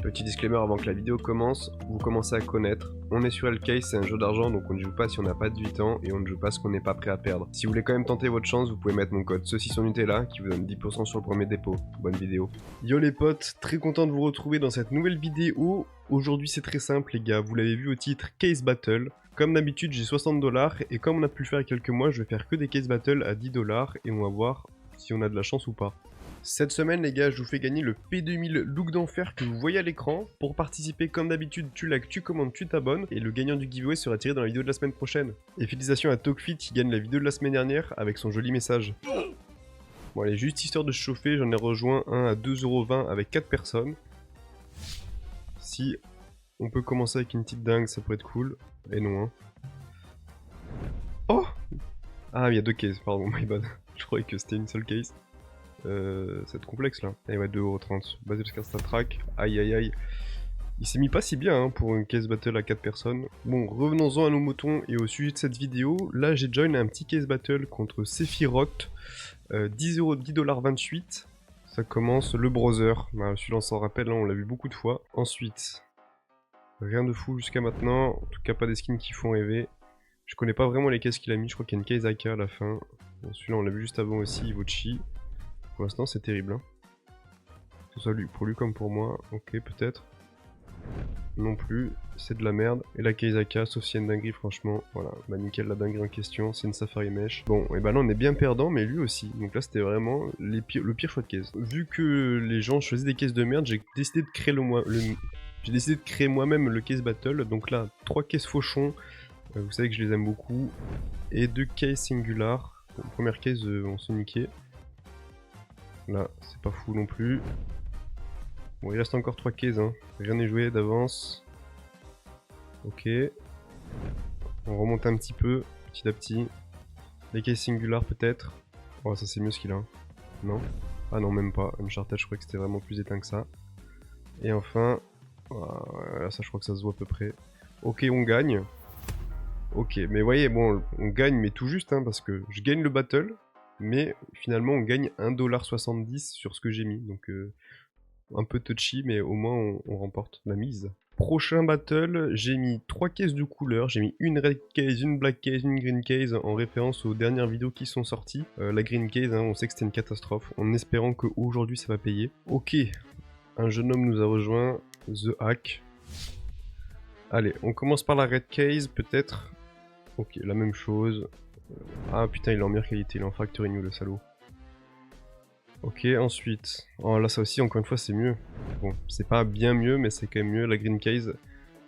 Petit disclaimer avant que la vidéo commence, vous commencez à connaître. On est sur Hellcase, c'est un jeu d'argent donc on ne joue pas si on n'a pas 18 ans et on ne joue pas ce qu'on n'est pas prêt à perdre. Si vous voulez quand même tenter votre chance, vous pouvez mettre mon code saucisson Nutella qui vous donne 10% sur le premier dépôt. Bonne vidéo. Yo les potes, très content de vous retrouver dans cette nouvelle vidéo. Aujourd'hui c'est très simple les gars, vous l'avez vu au titre Case Battle. Comme d'habitude j'ai 60$ et comme on a pu le faire il y a quelques mois, je vais faire que des Case Battle à 10$ et on va voir si on a de la chance ou pas. Cette semaine les gars, je vous fais gagner le P2000 Look d'Enfer que vous voyez à l'écran. Pour participer comme d'habitude, tu likes, tu commandes, tu t'abonnes et le gagnant du giveaway sera tiré dans la vidéo de la semaine prochaine. Et félicitations à Tokfit qui gagne la vidéo de la semaine dernière avec son joli message. Bon allez, juste histoire de se chauffer, j'en ai rejoint un à 2,20€ avec 4 personnes. Si on peut commencer avec une petite dingue, ça pourrait être cool. Et non hein. Oh! Ah, il y a deux cases, pardon, my bad. Je croyais que c'était une seule case. C'est complexe là. Et ouais, 2,30€. Basé sur StatTrak. Aïe aïe aïe. Il s'est mis pas si bien hein, pour une case battle à 4 personnes. Bon, revenons-en à nos moutons et au sujet de cette vidéo. Là, j'ai join un petit case battle contre Sephiroth. 10,28€. Ça commence le browser. Bah, celui-là, on s'en rappelle, hein, on l'a vu beaucoup de fois. Ensuite, rien de fou jusqu'à maintenant. En tout cas, pas des skins qui font rêver. Je connais pas vraiment les cases qu'il a mis. Je crois qu'il y a une case AK à la fin. Bon, celui-là, on l'a vu juste avant aussi, Ivochi. Pour l'instant, c'est terrible. Hein. Que ce soit lui, pour lui comme pour moi. Ok, peut-être. Non plus. C'est de la merde. Et la case AK, sauf s'il y a une dinguerie, franchement. Voilà. Bah, nickel, la dinguerie en question. C'est une Safari Mesh. Bon, et bah là, on est bien perdant, mais lui aussi. Donc là, c'était vraiment le pire choix de case. Vu que les gens choisissent des cases de merde, j'ai décidé de créer j'ai décidé de créer moi-même le case battle. Donc là, 3 cases fauchons. Vous savez que je les aime beaucoup. Et 2 cases singular. Bon, première case, on s'est niqué. Là, c'est pas fou non plus. Bon, il reste encore 3 cases, hein. Rien n'est joué d'avance. Ok. On remonte un petit peu, petit à petit. Les cases singular peut-être. Oh, ça c'est mieux ce qu'il a. Non? Ah non, même pas. Uncharted, je croyais que c'était vraiment plus éteint que ça. Et enfin... Voilà, ça je crois que ça se voit à peu près. Ok, on gagne. Ok, mais voyez, bon, on gagne, mais tout juste, hein, parce que je gagne le battle. Mais finalement on gagne 1,70$ sur ce que j'ai mis, donc un peu touchy, mais au moins on remporte la mise. Prochain battle, j'ai mis 3 cases de couleurs, j'ai mis une red case, une black case, une green case, en référence aux dernières vidéos qui sont sorties. La green case, hein, on sait que c'était une catastrophe, en espérant qu'aujourd'hui ça va payer. Ok, un jeune homme nous a rejoint, The Hack. Allez, on commence par la red case, peut-être. Ok, la même chose. Ah putain, il est en meilleure qualité, il est en factory new le salaud. Ok, ensuite. Oh là, ça aussi, encore une fois, c'est mieux. Bon, c'est pas bien mieux, mais c'est quand même mieux. La green case.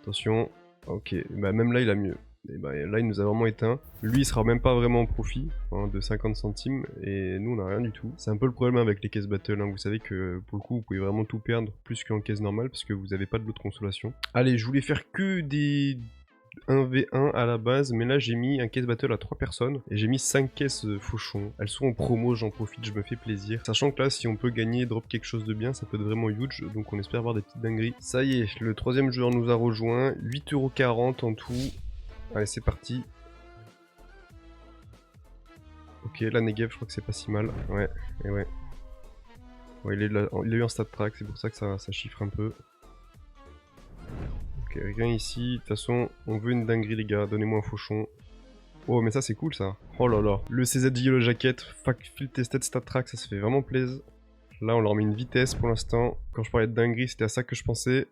Attention. Ok, bah même là, il a mieux. Et bah là, il nous a vraiment éteint. Lui, il sera même pas vraiment en profit, hein, de 50 centimes. Et nous, on a rien du tout. C'est un peu le problème avec les cases battle. Hein. Vous savez que pour le coup, vous pouvez vraiment tout perdre, plus qu'en case normale, parce que vous avez pas de l'autre consolation. Allez, je voulais faire que des 1v1 à la base, mais là j'ai mis un case battle à 3 personnes et j'ai mis 5 caisses fauchons. Elles sont en promo, j'en profite, je me fais plaisir. Sachant que là, si on peut gagner, drop quelque chose de bien, ça peut être vraiment huge, donc on espère avoir des petites dingueries. Ça y est, le troisième joueur nous a rejoint, 8,40€ en tout. Allez, c'est parti. Ok, la Negev, je crois que c'est pas si mal. Ouais, et ouais. Ouais, il a eu un StatTrak, c'est pour ça que ça chiffre un peu. Ok, rien ici. De toute façon, on veut une dinguerie, les gars. Donnez-moi un fauchon. Oh, mais ça, c'est cool, ça. Oh là là. Le CZ Yellow Jacket, Field Tested StatTrak, ça se fait vraiment plaisir. Là, on leur met une vitesse pour l'instant. Quand je parlais de dinguerie, c'était à ça que je pensais.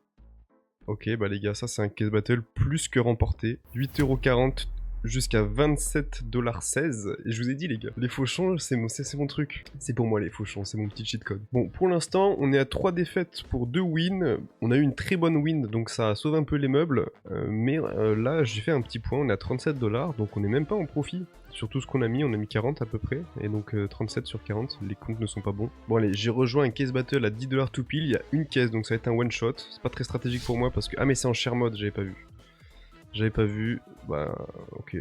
Ok, bah les gars, ça, c'est un case battle plus que remporté. 8,40€ jusqu'à 27,16$. Et je vous ai dit, les gars, les fauchons, c'est mon truc. C'est pour moi, les fauchons, c'est mon petit cheat code. Bon, pour l'instant, on est à 3 défaites pour 2 wins. On a eu une très bonne win, donc ça sauve un peu les meubles. Mais là, j'ai fait un petit point, on est à 37$, donc on n'est même pas en profit. Sur tout ce qu'on a mis 40 à peu près, et donc 37 sur 40, les comptes ne sont pas bons. Bon allez, j'ai rejoint un case battle à 10$ tout pile, il y a une caisse, donc ça va être un one shot. C'est pas très stratégique pour moi parce que... Ah mais c'est en share mode, j'avais pas vu. J'avais pas vu, bah ok.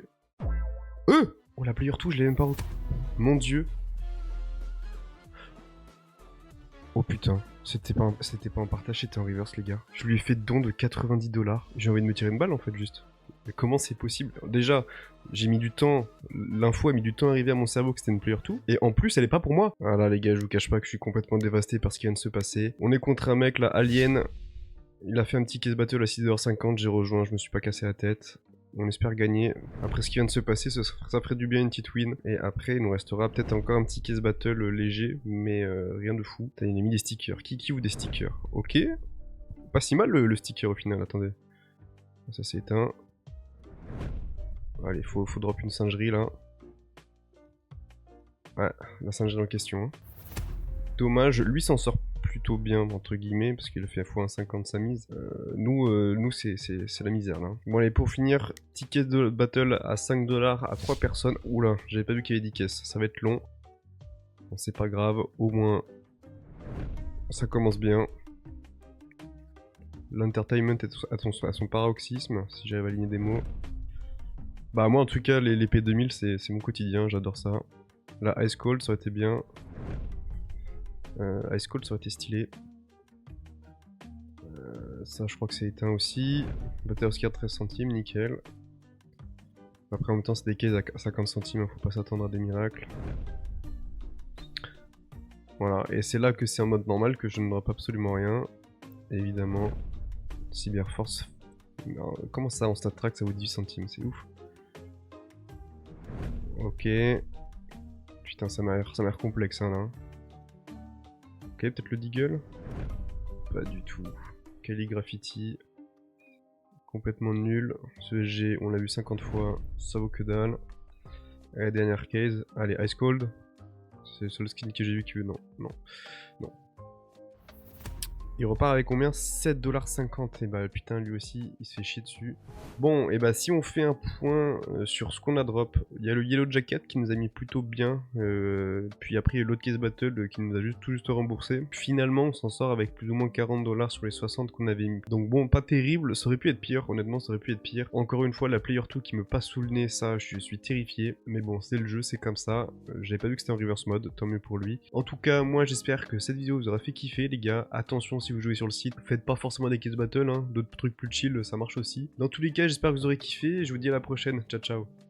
Oh la player 2, je l'ai même pas repris. Mon dieu. Oh putain, c'était pas en partage, c'était en reverse les gars. Je lui ai fait don de 90$, j'ai envie de me tirer une balle en fait juste. Mais comment c'est possible? Déjà, j'ai mis du temps, l'info a mis du temps à arriver à mon cerveau que c'était une player 2, et en plus elle est pas pour moi. Ah là les gars, je vous cache pas que je suis complètement dévasté par ce qui vient de se passer. On est contre un mec là, Alien. Il a fait un petit case battle à 6,50$, j'ai rejoint, je me suis pas cassé la tête. On espère gagner. Après ce qui vient de se passer, ça ferait du bien une petite win. Et après, il nous restera peut-être encore un petit case battle léger, mais rien de fou. Putain, il a mis des stickers. Qui ouvre des stickers? Ok. Pas si mal le sticker au final, attendez. Ça s'est éteint. Allez, faut drop une singerie là. Ouais, la singerie en question. Hein. Dommage, lui s'en sort plutôt bien, entre guillemets, parce qu'il a fait x1,50 sa mise. Nous c'est la misère là. Bon allez, pour finir, ticket de battle à 5$ à 3 personnes. Oula, j'avais pas vu qu'il y avait 10 caisses, ça va être long. Bon, c'est pas grave, au moins ça commence bien. L'entertainment est à son paroxysme, si j'arrive à aligner des mots. Bah moi en tout cas, les P2000 c'est mon quotidien, j'adore ça. La Ice Cold, ça aurait été bien. Ice Cold, ça aurait été stylé. Ça, je crois que c'est éteint aussi. Battlescar 13 centimes, nickel. Après, en même temps, c'est des cases à 50 centimes, hein, faut pas s'attendre à des miracles. Voilà, et c'est là que c'est en mode normal que je ne drop absolument rien. Évidemment, Cyberforce. Non, comment ça, en stat track, ça vaut 18 centimes, c'est ouf. Ok. Putain, ça m'a l'air complexe, hein, là. Ok, peut-être le Deagle? Pas du tout. Calligraffiti. Complètement nul. Ce SG, on l'a vu 50 fois, ça vaut que dalle. Et la dernière case, allez, Ice Cold. C'est le seul skin que j'ai vu qui veut. Non, non, non. Il repart avec combien? 7,50$. Et bah putain, lui aussi, il se fait chier dessus. Bon, et bah si on fait un point sur ce qu'on a drop, il y a le Yellow Jacket qui nous a mis plutôt bien. Puis après, il y a l'autre Case Battle qui nous a tout juste remboursé. Finalement, on s'en sort avec plus ou moins 40$ sur les 60 qu'on avait mis. Donc bon, pas terrible, ça aurait pu être pire, honnêtement, ça aurait pu être pire. Encore une fois, la Player 2 qui me passe sous le nez, ça, je suis terrifié. Mais bon, c'est le jeu, c'est comme ça. J'avais pas vu que c'était en reverse mode, tant mieux pour lui. En tout cas, moi, j'espère que cette vidéo vous aura fait kiffer, les gars. Attention, si vous jouez sur le site, faites pas forcément des case battle, hein. D'autres trucs plus chill, ça marche aussi. Dans tous les cas, j'espère que vous aurez kiffé et je vous dis à la prochaine. Ciao, ciao.